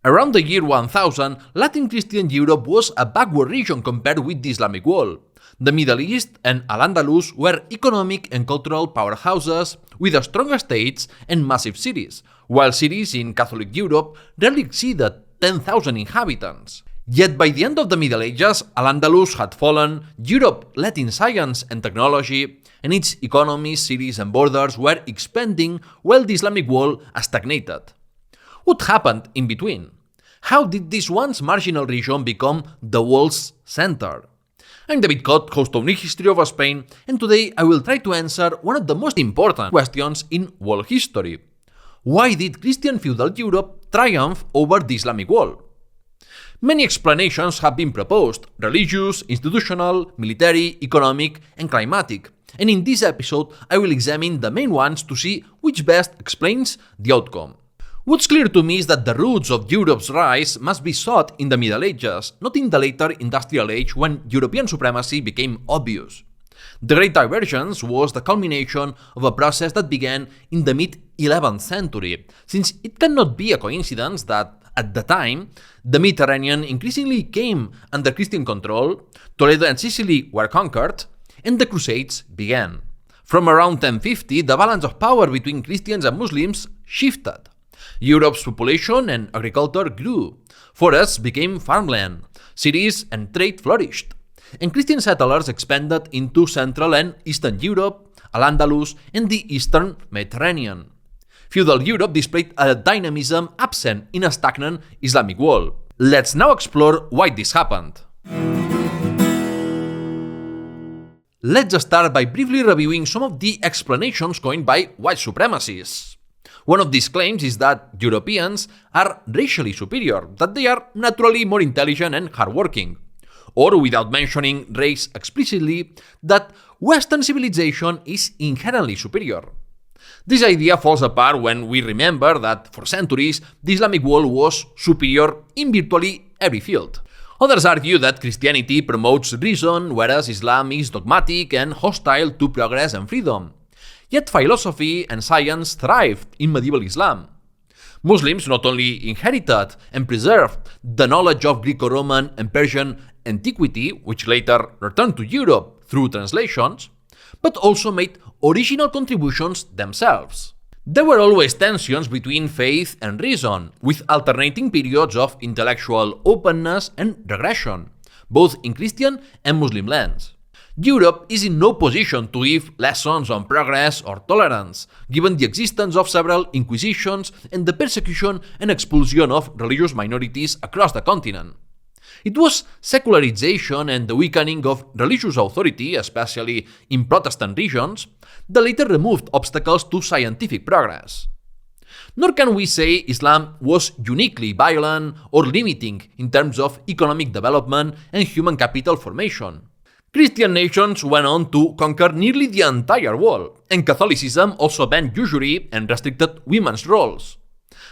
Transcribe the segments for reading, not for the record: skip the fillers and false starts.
Around the year 1000, Latin Christian Europe was a backward region compared with the Islamic world. The Middle East and Al-Andalus were economic and cultural powerhouses with strong states and massive cities, while cities in Catholic Europe rarely exceeded 10,000 inhabitants. Yet by the end of the Middle Ages, Al-Andalus had fallen, Europe led in science and technology, and its economies, cities and borders were expanding while the Islamic world stagnated. What happened in between? How did this once marginal region become the world's center? I'm David Cott, host of New History of Spain, and today I will try to answer one of the most important questions in world history. Why did Christian feudal Europe triumph over the Islamic world? Many explanations have been proposed: religious, institutional, military, economic, and climatic. And in this episode, I will examine the main ones to see which best explains the outcome. What's clear to me is that the roots of Europe's rise must be sought in the Middle Ages, not in the later Industrial Age when European supremacy became obvious. The Great Divergence was the culmination of a process that began in the mid-11th century, since it cannot be a coincidence that, at the time, the Mediterranean increasingly came under Christian control, Toledo and Sicily were conquered, and the Crusades began. From around 1050, the balance of power between Christians and Muslims shifted. Europe's population and agriculture grew, forests became farmland, cities and trade flourished, and Christian settlers expanded into Central and Eastern Europe, Al-Andalus, and the Eastern Mediterranean. Feudal Europe displayed a dynamism absent in a stagnant Islamic world. Let's now explore why this happened. Let's start by briefly reviewing some of the explanations coined by white supremacists. One of these claims is that Europeans are racially superior, that they are naturally more intelligent and hardworking. Or, without mentioning race explicitly, that Western civilization is inherently superior. This idea falls apart when we remember that, for centuries, the Islamic world was superior in virtually every field. Others argue that Christianity promotes reason, whereas Islam is dogmatic and hostile to progress and freedom. Yet philosophy and science thrived in medieval Islam. Muslims not only inherited and preserved the knowledge of Greco-Roman and Persian antiquity, which later returned to Europe through translations, but also made original contributions themselves. There were always tensions between faith and reason, with alternating periods of intellectual openness and regression, both in Christian and Muslim lands. Europe is in no position to give lessons on progress or tolerance, given the existence of several inquisitions and the persecution and expulsion of religious minorities across the continent. It was secularization and the weakening of religious authority, especially in Protestant regions, that later removed obstacles to scientific progress. Nor can we say Islam was uniquely violent or limiting in terms of economic development and human capital formation. Christian nations went on to conquer nearly the entire world, and Catholicism also banned usury and restricted women's roles.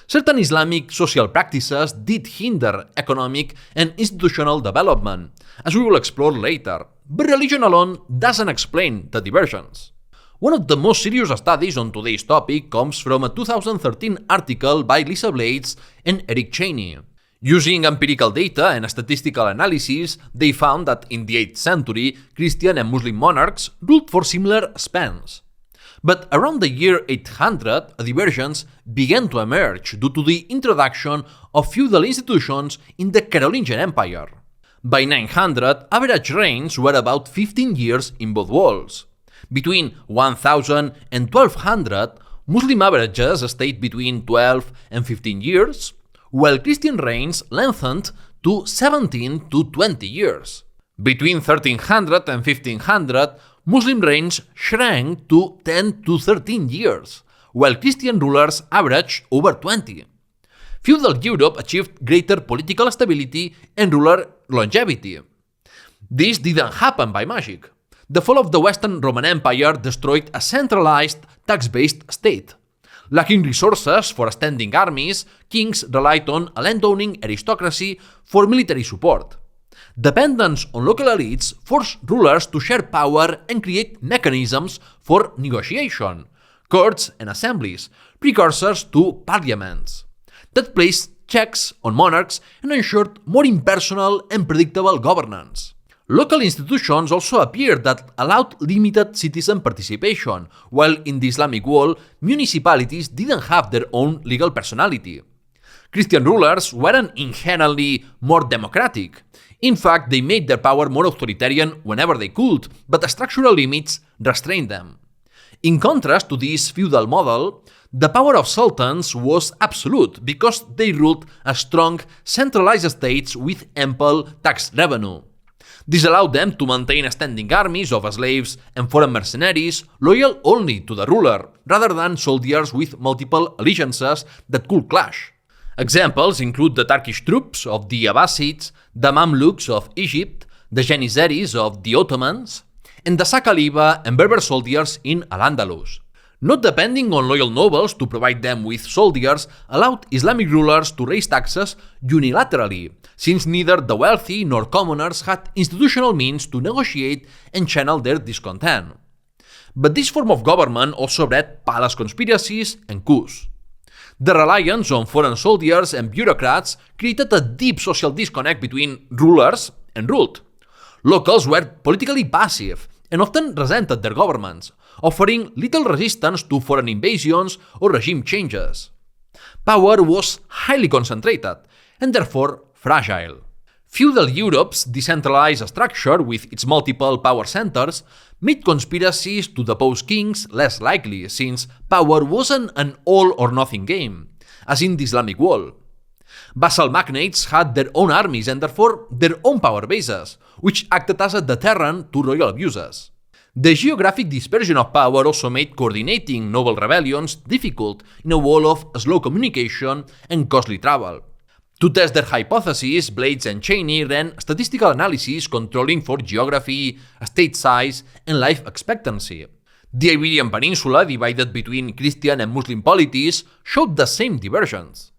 Certain Islamic social practices did hinder economic and institutional development, as we will explore later, but religion alone doesn't explain the divergence. One of the most serious studies on today's topic comes from a 2013 article by Lisa Blades and Eric Cheney. Using empirical data and statistical analysis, they found that in the 8th century, Christian and Muslim monarchs ruled for similar spans. But around the year 800, a divergence began to emerge due to the introduction of feudal institutions in the Carolingian Empire. By 900, average reigns were about 15 years in both worlds. Between 1000 and 1200, Muslim averages stayed between 12 and 15 years, while Christian reigns lengthened to 17 to 20 years. Between 1300 and 1500, Muslim reigns shrank to 10 to 13 years, while Christian rulers averaged over 20. Feudal Europe achieved greater political stability and ruler longevity. This didn't happen by magic. The fall of the Western Roman Empire destroyed a centralized, tax-based state. Lacking resources for standing armies, kings relied on a landowning aristocracy for military support. Dependence on local elites forced rulers to share power and create mechanisms for negotiation, courts and assemblies, precursors to parliaments. That placed checks on monarchs, and ensured more impersonal and predictable governance. Local institutions also appeared that allowed limited citizen participation, while in the Islamic world, municipalities didn't have their own legal personality. Christian rulers weren't inherently more democratic. In fact, they made their power more authoritarian whenever they could, but structural limits restrained them. In contrast to this feudal model, the power of sultans was absolute because they ruled a strong, centralized states with ample tax revenue. This allowed them to maintain standing armies of slaves and foreign mercenaries loyal only to the ruler, rather than soldiers with multiple allegiances that could clash. Examples include the Turkish troops of the Abbasids, the Mamluks of Egypt, the Janissaries of the Ottomans, and the Saqaliba and Berber soldiers in Al-Andalus. Not depending on loyal nobles to provide them with soldiers allowed Islamic rulers to raise taxes unilaterally, since neither the wealthy nor commoners had institutional means to negotiate and channel their discontent. But this form of government also bred palace conspiracies and coups. The reliance on foreign soldiers and bureaucrats created a deep social disconnect between rulers and ruled. Locals were politically passive and often resented their governments, offering little resistance to foreign invasions or regime changes. Power was highly concentrated and therefore fragile. Feudal Europe's decentralized structure with its multiple power centers made conspiracies to depose kings less likely, since power wasn't an all-or-nothing game, as in the Islamic world. Vassal magnates had their own armies and therefore their own power bases, which acted as a deterrent to royal abuses. The geographic dispersion of power also made coordinating noble rebellions difficult in a world of slow communication and costly travel. To test their hypotheses, Blades and Cheney ran statistical analyses controlling for geography, state size, and life expectancy. The Iberian Peninsula, divided between Christian and Muslim polities, showed the same diversions.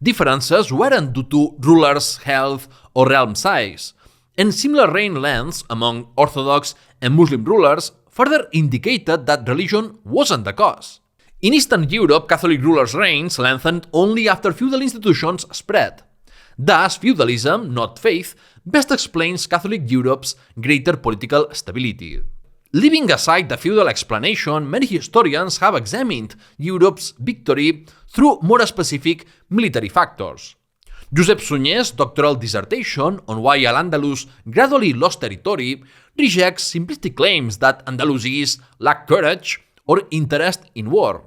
Differences weren't due to rulers' health or realm size, and similar reign lengths among Orthodox and Muslim rulers further indicated that religion wasn't the cause. In Eastern Europe, Catholic rulers' reigns lengthened only after feudal institutions spread. Thus, feudalism, not faith, best explains Catholic Europe's greater political stability. Leaving aside the feudal explanation, many historians have examined Europe's victory through more specific military factors. Josep Sunyer doctoral dissertation on why Al-Andalus gradually lost territory rejects simplistic claims that Andalusis lacked courage or interest in war.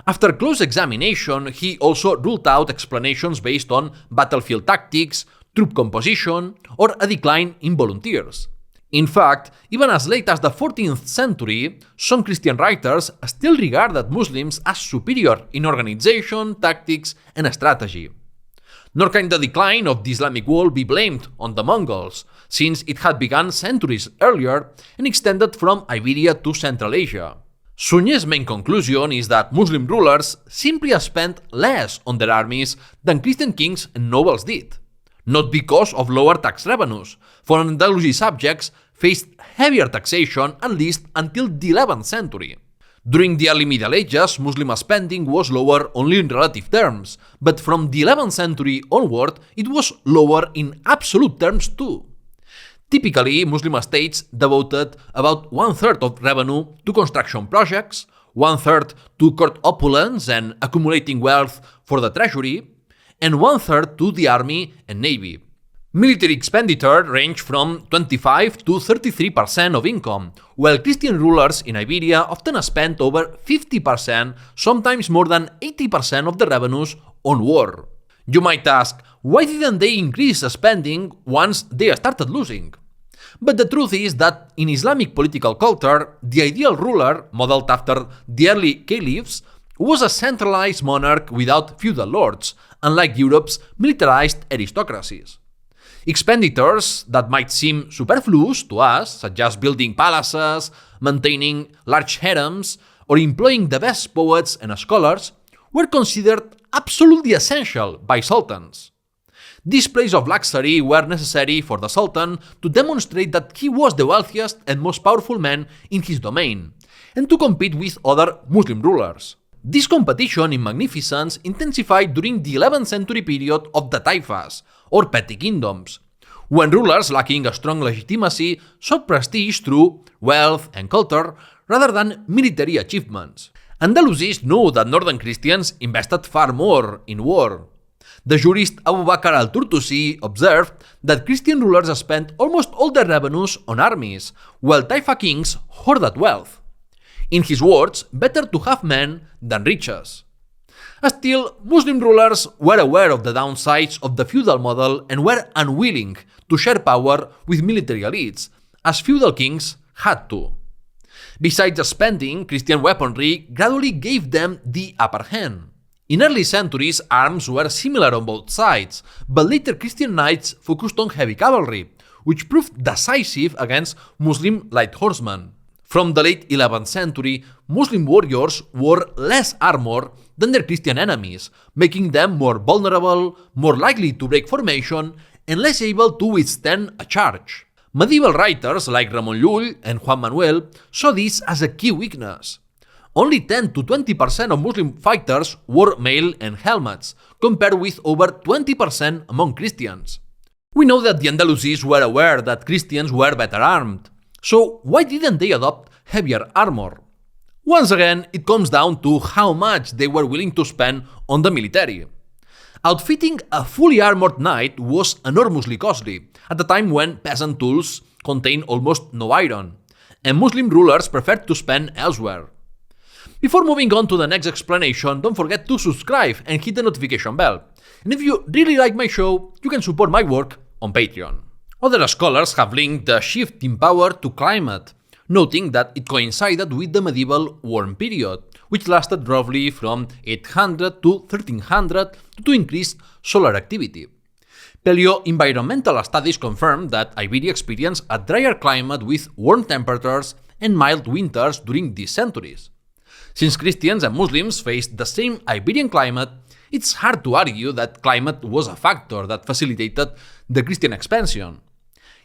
After close examination, he also ruled out explanations based on battlefield tactics, troop composition, or a decline in volunteers. In fact, even as late as the 14th century, some Christian writers still regarded Muslims as superior in organization, tactics, and strategy. Nor can the decline of the Islamic world be blamed on the Mongols, since it had begun centuries earlier and extended from Iberia to Central Asia. Sunyer's main conclusion is that Muslim rulers simply spent less on their armies than Christian kings and nobles did. Not because of lower tax revenues, for Andalusi subjects faced heavier taxation at least until the 11th century. During the early Middle Ages, Muslim spending was lower only in relative terms, but from the 11th century onward, it was lower in absolute terms too. Typically, Muslim states devoted about one-third of revenue to construction projects, one-third to court opulence and accumulating wealth for the treasury, and one-third to the army and navy. Military expenditure ranged from 25 to 33% of income, while Christian rulers in Iberia often spent over 50%, sometimes more than 80% of the revenues on war. You might ask, why didn't they increase spending once they started losing? But the truth is that in Islamic political culture, the ideal ruler, modeled after the early caliphs, was a centralized monarch without feudal lords, unlike Europe's militarized aristocracies. Expenditures that might seem superfluous to us, such as building palaces, maintaining large harems, or employing the best poets and scholars, were considered absolutely essential by sultans. Displays of luxury were necessary for the sultan to demonstrate that he was the wealthiest and most powerful man in his domain, and to compete with other Muslim rulers. This competition in magnificence intensified during the 11th century period of the taifas, or petty kingdoms, when rulers lacking a strong legitimacy sought prestige through wealth and culture rather than military achievements. Andalusis knew that northern Christians invested far more in war. The jurist Abu Bakr al-Turtusi observed that Christian rulers spent almost all their revenues on armies, while Taifa kings hoarded wealth. In his words, better to have men than riches. Still, Muslim rulers were aware of the downsides of the feudal model and were unwilling to share power with military elites, as feudal kings had to. Besides spending, Christian weaponry gradually gave them the upper hand. In early centuries, arms were similar on both sides, but later Christian knights focused on heavy cavalry, which proved decisive against Muslim light horsemen. From the late 11th century, Muslim warriors wore less armor than their Christian enemies, making them more vulnerable, more likely to break formation, and less able to withstand a charge. Medieval writers like Ramon Llull and Juan Manuel saw this as a key weakness. Only 10 to 20% of Muslim fighters wore mail and helmets, compared with over 20% among Christians. We know that the Andalusis were aware that Christians were better armed, so why didn't they adopt heavier armor? Once again, it comes down to how much they were willing to spend on the military. Outfitting a fully armored knight was enormously costly, at a time when peasant tools contained almost no iron, and Muslim rulers preferred to spend elsewhere. Before moving on to the next explanation, don't forget to subscribe and hit the notification bell. And if you really like my show, you can support my work on Patreon. Other scholars have linked the shift in power to climate, noting that it coincided with the medieval warm period, which lasted roughly from 800 to 1300 to increase solar activity. Paleo-environmental studies confirm that Iberia experienced a drier climate with warm temperatures and mild winters during these centuries. Since Christians and Muslims faced the same Iberian climate, it's hard to argue that climate was a factor that facilitated the Christian expansion.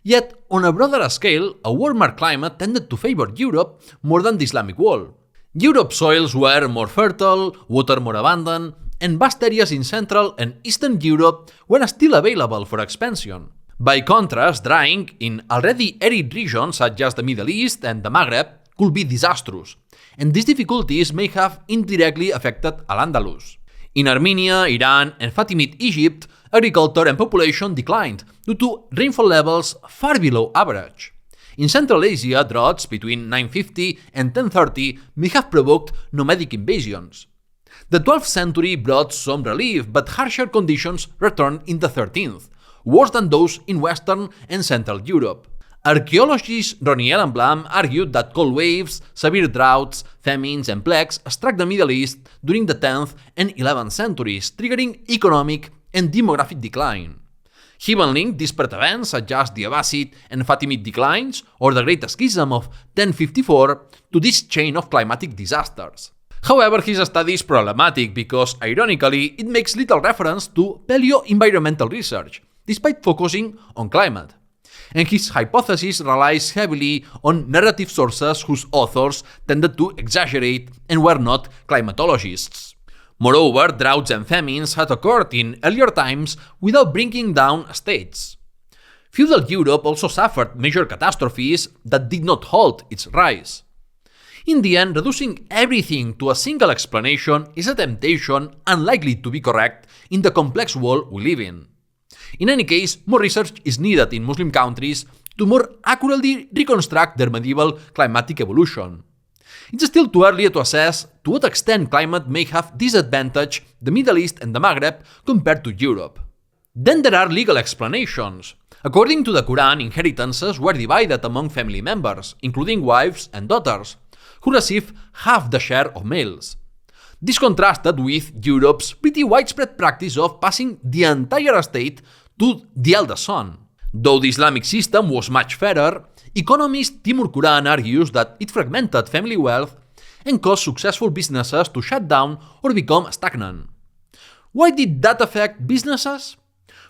Yet, on a broader scale, a warmer climate tended to favor Europe more than the Islamic world. Europe's soils were more fertile, water more abundant, and vast areas in Central and Eastern Europe were still available for expansion. By contrast, drying in already arid regions such as the Middle East and the Maghreb could be disastrous, and these difficulties may have indirectly affected Al-Andalus. In Armenia, Iran, and Fatimid Egypt, agriculture and population declined due to rainfall levels far below average. In Central Asia, droughts between 950 and 1030 may have provoked nomadic invasions. The 12th century brought some relief, but harsher conditions returned in the 13th, worse than those in Western and Central Europe. Archaeologist Roniel and Blam argued that cold waves, severe droughts, famines, and plagues struck the Middle East during the 10th and 11th centuries, triggering economic and demographic decline. He even linked disparate events such as the Abbasid and Fatimid declines or the Great Schism of 1054 to this chain of climatic disasters. However, his study is problematic because, ironically, it makes little reference to paleo-environmental research, despite focusing on climate. And his hypothesis relies heavily on narrative sources whose authors tended to exaggerate and were not climatologists. Moreover, droughts and famines had occurred in earlier times without bringing down states. Feudal Europe also suffered major catastrophes that did not halt its rise. In the end, reducing everything to a single explanation is a temptation unlikely to be correct in the complex world we live in. In any case, more research is needed in Muslim countries to more accurately reconstruct their medieval climatic evolution. It's still too early to assess to what extent climate may have disadvantaged the Middle East and the Maghreb compared to Europe. Then there are legal explanations. According to the Quran, inheritances were divided among family members, including wives and daughters, who received half the share of males. This contrasted with Europe's pretty widespread practice of passing the entire estate to the eldest son. Though the Islamic system was much fairer, economist Timur Kuran argues that it fragmented family wealth and caused successful businesses to shut down or become stagnant. Why did that affect businesses?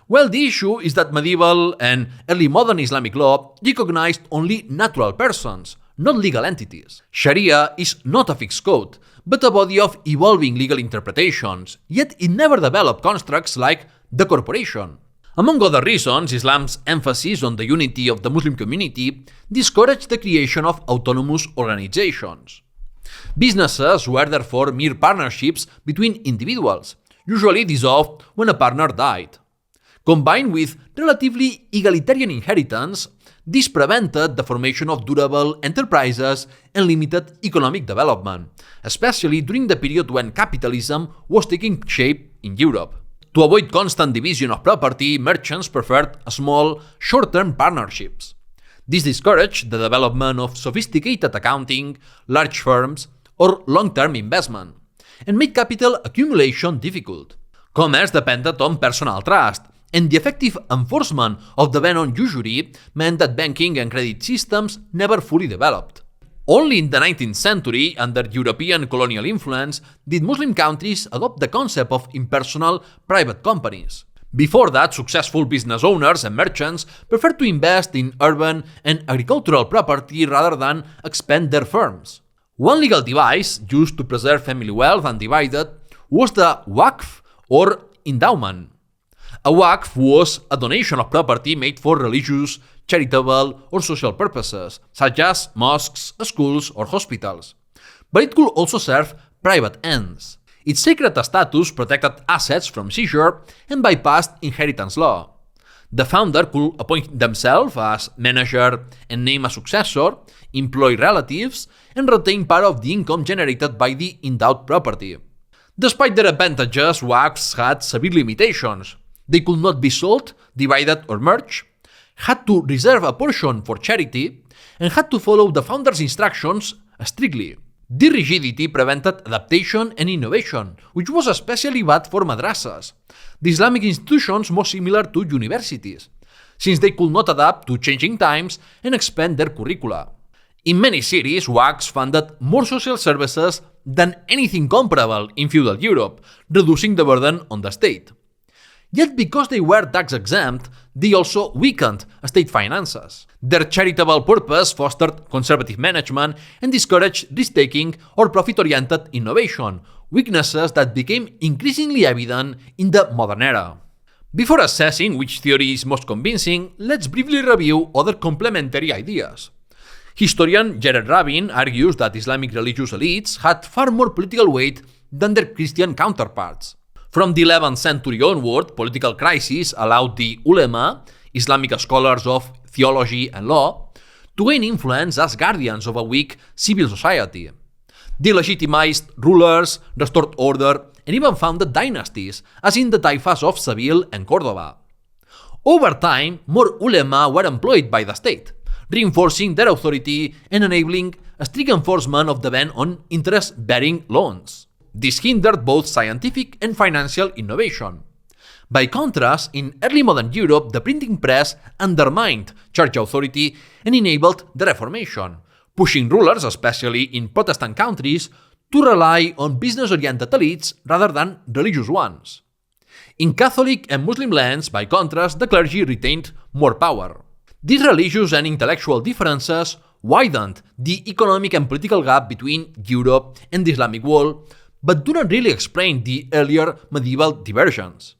Well, the issue is that medieval and early modern Islamic law recognized only natural persons, not legal entities. Sharia is not a fixed code, but a body of evolving legal interpretations, yet it never developed constructs like the corporation. Among other reasons, Islam's emphasis on the unity of the Muslim community discouraged the creation of autonomous organizations. Businesses were therefore mere partnerships between individuals, usually dissolved when a partner died. Combined with relatively egalitarian inheritance, this prevented the formation of durable enterprises and limited economic development, especially during the period when capitalism was taking shape in Europe. To avoid constant division of property, merchants preferred small, short-term partnerships. This discouraged the development of sophisticated accounting, large firms, or long-term investment, and made capital accumulation difficult. Commerce depended on personal trust, and the effective enforcement of the ban on usury meant that banking and credit systems never fully developed. Only in the 19th century, under European colonial influence, did Muslim countries adopt the concept of impersonal private companies. Before that, successful business owners and merchants preferred to invest in urban and agricultural property rather than expand their firms. One legal device used to preserve family wealth undivided was the waqf or endowment. A waqf was a donation of property made for religious, charitable, or social purposes, such as mosques, schools, or hospitals. But it could also serve private ends. Its sacred status protected assets from seizure and bypassed inheritance law. The founder could appoint themselves as manager and name a successor, employ relatives, and retain part of the income generated by the endowed property. Despite their advantages, waqfs had severe limitations. They could not be sold, divided, or merged, had to reserve a portion for charity, and had to follow the founder's instructions strictly. This rigidity prevented adaptation and innovation, which was especially bad for madrasas, the Islamic institutions most similar to universities, since they could not adapt to changing times and expand their curricula. In many cities, waqfs funded more social services than anything comparable in feudal Europe, reducing the burden on the state. Yet because they were tax-exempt, they also weakened state finances. Their charitable purpose fostered conservative management and discouraged risk-taking or profit-oriented innovation, weaknesses that became increasingly evident in the modern era. Before assessing which theory is most convincing, let's briefly review other complementary ideas. Historian Jared Rabin argues that Islamic religious elites had far more political weight than their Christian counterparts. From the 11th century onward, political crises allowed the ulema, Islamic scholars of theology and law, to gain influence as guardians of a weak civil society. They legitimized rulers, restored order, and even founded dynasties, as in the taifas of Seville and Córdoba. Over time, more ulema were employed by the state, reinforcing their authority and enabling a strict enforcement of the ban on interest-bearing loans. This hindered both scientific and financial innovation. By contrast, in early modern Europe, the printing press undermined church authority and enabled the Reformation, pushing rulers, especially in Protestant countries, to rely on business-oriented elites rather than religious ones. In Catholic and Muslim lands, by contrast, the clergy retained more power. These religious and intellectual differences widened the economic and political gap between Europe and the Islamic world, but do not really explain the earlier medieval diversions.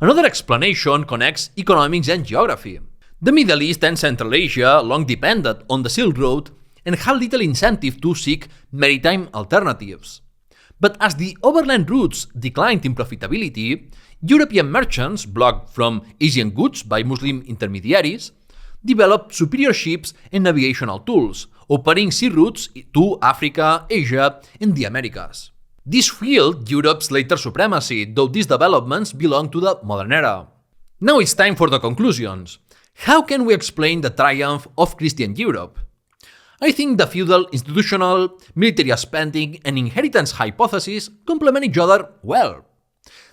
Another explanation connects economics and geography. The Middle East and Central Asia long depended on the Silk Road and had little incentive to seek maritime alternatives. But as the overland routes declined in profitability, European merchants, blocked from Asian goods by Muslim intermediaries, developed superior ships and navigational tools, opening sea routes to Africa, Asia, and the Americas. This fueled Europe's later supremacy, though these developments belong to the modern era. Now it's time for the conclusions. How can we explain the triumph of Christian Europe? I think the feudal, institutional, military spending, and inheritance hypotheses complement each other well.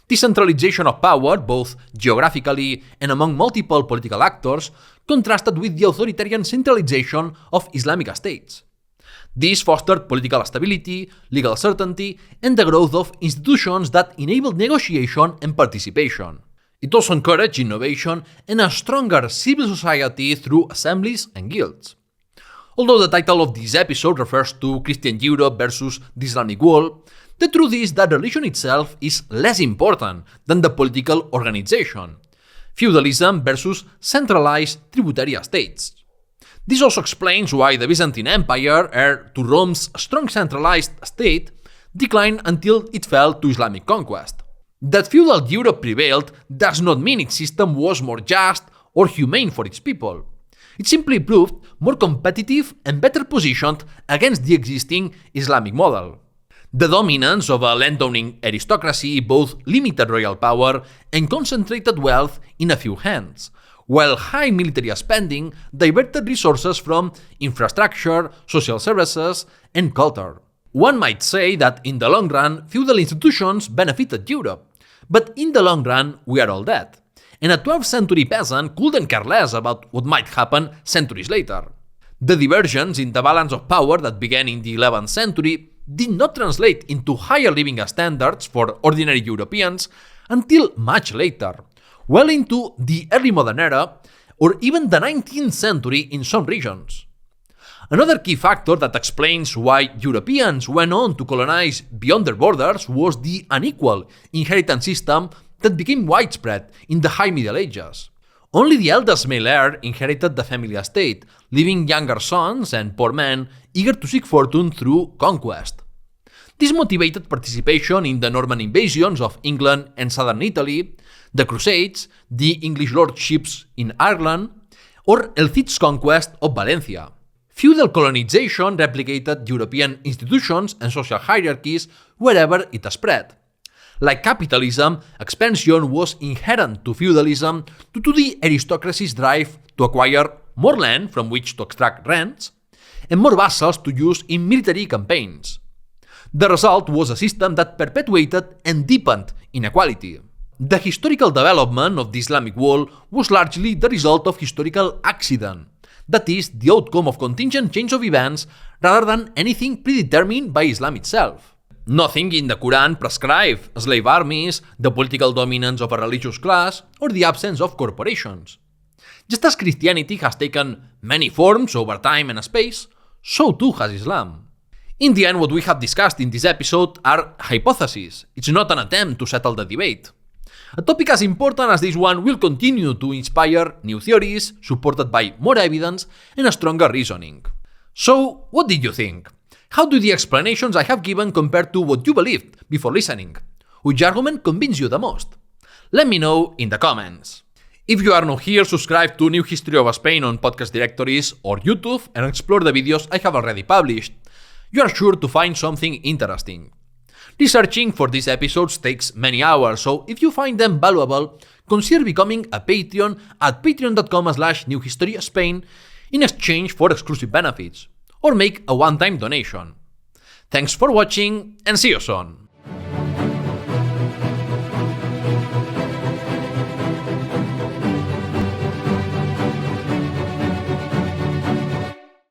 Decentralization of power, both geographically and among multiple political actors, contrasted with the authoritarian centralization of Islamic states. This fostered political stability, legal certainty, and the growth of institutions that enabled negotiation and participation. It also encouraged innovation and a stronger civil society through assemblies and guilds. Although the title of this episode refers to Christian Europe versus the Islamic world, the truth is that religion itself is less important than the political organization. Feudalism versus centralized tributary states. This also explains why the Byzantine Empire, heir to Rome's strong centralized state, declined until it fell to Islamic conquest. That feudal Europe prevailed does not mean its system was more just or humane for its people. It simply proved more competitive and better positioned against the existing Islamic model. The dominance of a landowning aristocracy both limited royal power and concentrated wealth in a few hands, while high military spending diverted resources from infrastructure, social services, and culture. One might say that in the long run, feudal institutions benefited Europe, but in the long run, we are all dead, and a 12th century peasant couldn't care less about what might happen centuries later. The divergence in the balance of power that began in the 11th century did not translate into higher living standards for ordinary Europeans until much later, well into the early modern era, or even the 19th century in some regions. Another key factor that explains why Europeans went on to colonize beyond their borders was the unequal inheritance system that became widespread in the High Middle Ages. Only the eldest male heir inherited the family estate, leaving younger sons and poor men eager to seek fortune through conquest. This motivated participation in the Norman invasions of England and southern Italy, the Crusades, the English lordships in Ireland, or El Cid's conquest of Valencia. Feudal colonization replicated European institutions and social hierarchies wherever it spread. Like capitalism, expansion was inherent to feudalism due to the aristocracy's drive to acquire more land from which to extract rents, and more vassals to use in military campaigns. The result was a system that perpetuated and deepened inequality. The historical development of the Islamic world was largely the result of historical accident, that is, the outcome of contingent change of events rather than anything predetermined by Islam itself. Nothing in the Quran prescribed slave armies, the political dominance of a religious class, or the absence of corporations. Just as Christianity has taken many forms over time and space, so too has Islam. In the end, what we have discussed in this episode are hypotheses. It's not an attempt to settle the debate. A topic as important as this one will continue to inspire new theories, supported by more evidence and a stronger reasoning. So, what did you think? How do the explanations I have given compare to what you believed before listening? Which argument convinced you the most? Let me know in the comments. If you are new here, subscribe to New History of Spain on podcast directories or YouTube and explore the videos I have already published. You are sure to find something interesting. Researching for these episodes takes many hours, so if you find them valuable, consider becoming a Patreon at patreon.com/newhistoryspain in exchange for exclusive benefits, or make a one-time donation. Thanks for watching and see you soon!